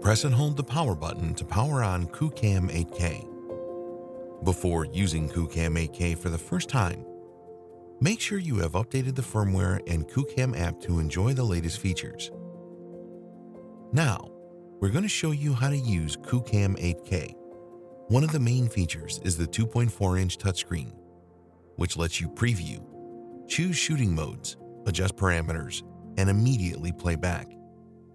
Press and hold the power button to power on QooCam 8K. Before using QooCam 8K for the first time, make sure you have updated the firmware and QooCam app to enjoy the latest features. Now, we're going to show you how to use QooCam 8K. One of the main features is the 2.4-inch touchscreen, which lets you preview, choose shooting modes, adjust parameters, and immediately play back.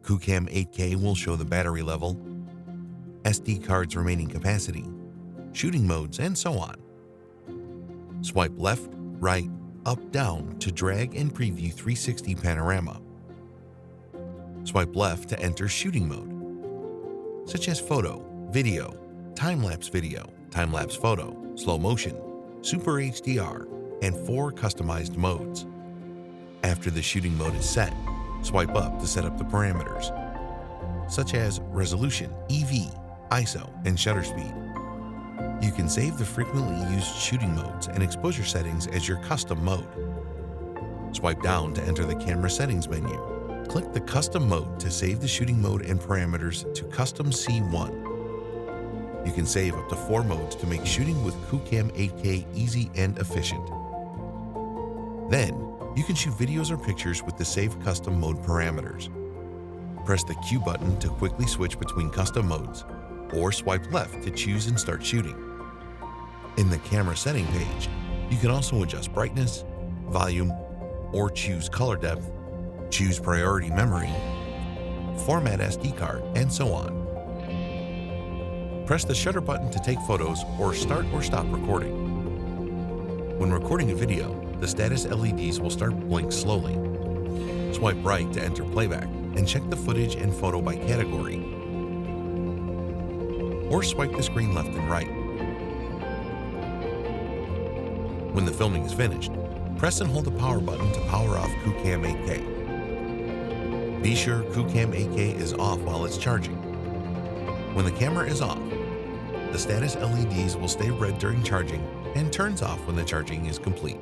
QooCam 8K will show the battery level, SD card's remaining capacity, shooting modes, and so on. Swipe left, right, up, down to drag and preview 360 panorama. Swipe left to enter shooting mode, such as photo, video, time-lapse video, time-lapse photo, slow motion, Super HDR, and 4 customized modes. After the shooting mode is set, swipe up to set up the parameters, such as resolution, EV, ISO, and shutter speed. You can save the frequently used shooting modes and exposure settings as your custom mode. Swipe down to enter the camera settings menu. Click the custom mode to save the shooting mode and parameters to custom C1. You can save up to 4 modes to make shooting with QooCam 8K easy and efficient. Then, you can shoot videos or pictures with the Save Custom Mode parameters. Press the Q button to quickly switch between custom modes, or swipe left to choose and start shooting. In the camera setting page, you can also adjust brightness, volume, or choose color depth, choose priority memory, format SD card, and so on. Press the shutter button to take photos or start or stop recording. When recording a video, the status LEDs will start to blink slowly. Swipe right to enter playback and check the footage and photo by category. Or swipe the screen left and right. When the filming is finished, press and hold the power button to power off QooCam 8K. Be sure QooCam 8K is off while it's charging. When the camera is off, the status LEDs will stay red during charging and turns off when the charging is complete.